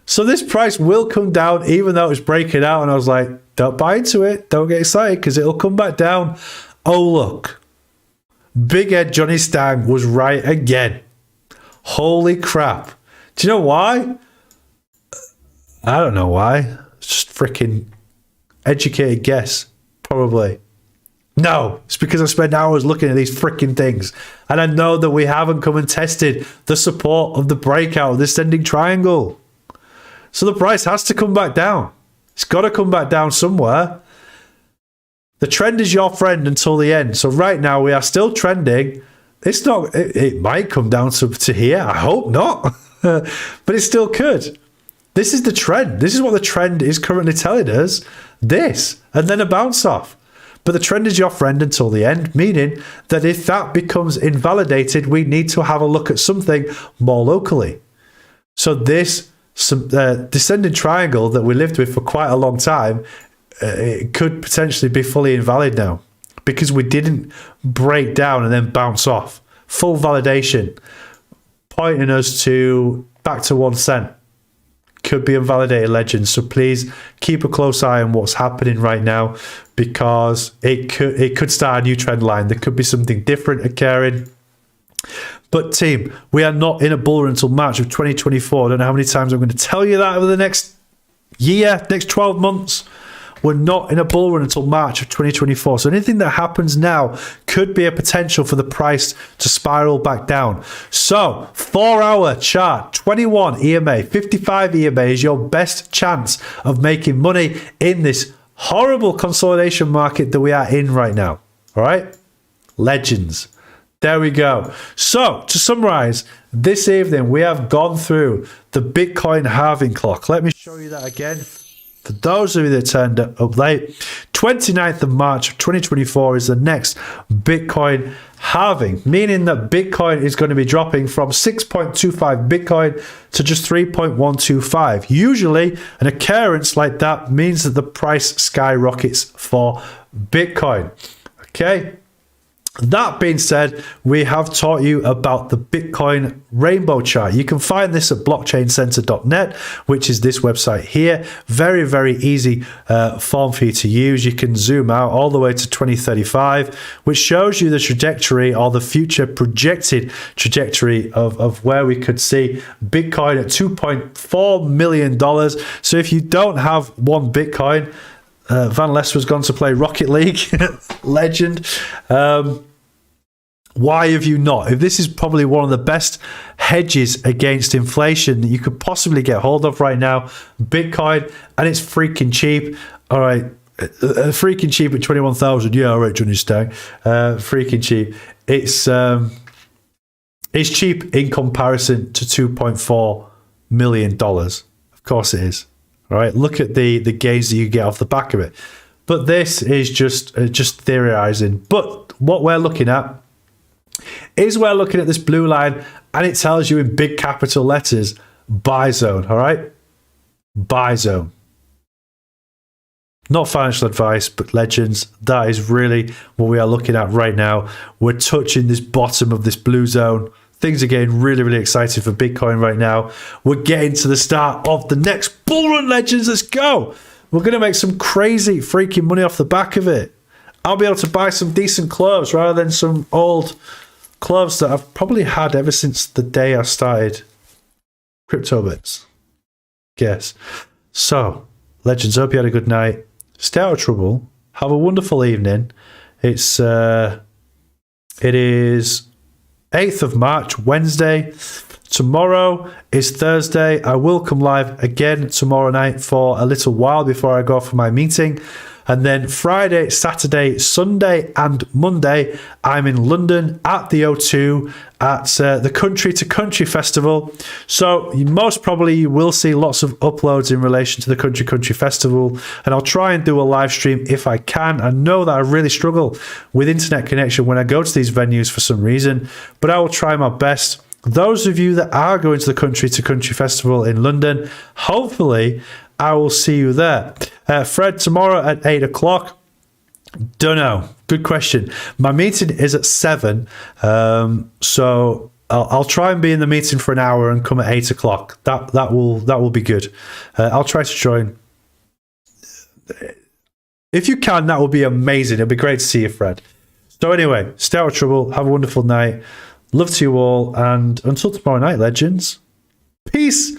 So this price will come down even though it's breaking out. And I was like, don't buy into it. Don't get excited because it'll come back down. Oh, look. Big Ed Jonny Stang was right again. Holy crap. Do you know why? I don't know why. It's just freaking educated guess. Probably. No, it's because I spent hours looking at these freaking things. And I know that we haven't come and tested the support of the breakout of the ascending triangle. So the price has to come back down. It's got to come back down somewhere. The trend is your friend until the end. So right now we are still trending. It's not. It might come down to here. I hope not, but it still could. This is the trend. This is what the trend is currently telling us. This and then a bounce off. But the trend is your friend until the end, meaning that if that becomes invalidated, we need to have a look at something more locally. So this descending triangle that we lived with for quite a long time, it could potentially be fully invalid now because we didn't break down and then bounce off. Full validation, pointing us to back to 1 cent. Could be invalidated, legends. So please keep a close eye on what's happening right now, because it could start a new trend line. There could be something different occurring. But team, we are not in a bull run until March of 2024. I don't know how many times I'm going to tell you that over the next year, next 12 months. We're not in a bull run until March of 2024. So anything that happens now could be a potential for the price to spiral back down. So 4-hour chart, 21 EMA, 55 EMA is your best chance of making money in this horrible consolidation market that we are in right now. All right? Legends. There we go. So to summarize, this evening we have gone through the Bitcoin halving clock. Let me show you that again. For those of you that turned up late, 29th of March of 2024 is the next Bitcoin halving, meaning that Bitcoin is going to be dropping from 6.25 Bitcoin to just 3.125. Usually, an occurrence like that means that the price skyrockets for Bitcoin. Okay. That being said, we have taught you about the Bitcoin rainbow chart. You can find this at blockchaincenter.net, which is this website here. Very, very easy form for you to use. You can zoom out all the way to 2035, which shows you the trajectory or the future projected trajectory of where we could see Bitcoin at $2.4 million. So if you don't have one Bitcoin, Van Lester's gone to play Rocket League. Legend. Why have you not? If this is probably one of the best hedges against inflation that you could possibly get hold of right now, Bitcoin, and it's freaking cheap. All right, freaking cheap at 21,000. Yeah, all right, Jonny Stang. Freaking cheap. It's cheap in comparison to $2.4 million. Of course it is. All right, look at the gains that you get off the back of it. But this is just theorizing. But what we're looking at is we're looking at this blue line, and it tells you in big capital letters, buy zone. All right, buy zone. Not financial advice, but legends. That is really what we are looking at right now. We're touching this bottom of this blue zone. Things are getting really, really excited for Bitcoin right now. We're getting to the start of the next bull run, legends. Let's go. We're going to make some crazy freaking money off the back of it. I'll be able to buy some decent clothes rather than some old clothes that I've probably had ever since the day I started CryptoBits. Yes. So, legends, hope you had a good night. Stay out of trouble. Have a wonderful evening. It is 8th of March, Wednesday. Tomorrow is Thursday. I will come live again tomorrow night for a little while before I go for my meeting. And then Friday, Saturday, Sunday, and Monday, I'm in London at the O2 at the Country to Country Festival. So most probably you will see lots of uploads in relation to the Country Festival. And I'll try and do a live stream if I can. I know that I really struggle with internet connection when I go to these venues for some reason, but I will try my best. Those of you that are going to the Country to Country Festival in London, hopefully I will see you there. Fred, tomorrow at 8 o'clock. Don't know. Good question. My meeting is at 7. So I'll try and be in the meeting for an hour and come at 8 o'clock. That will be good. I'll try to join. If you can, that will be amazing. It'll be great to see you, Fred. So anyway, stay out of trouble. Have a wonderful night. Love to you all. And until tomorrow night, legends. Peace,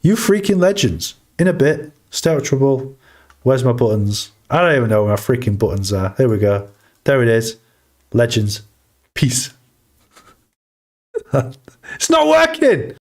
you freaking legends. In a bit. Stay out of trouble. Where's my buttons? I don't even know where my freaking buttons are. There we go. There it is. Legends. Peace. It's not working.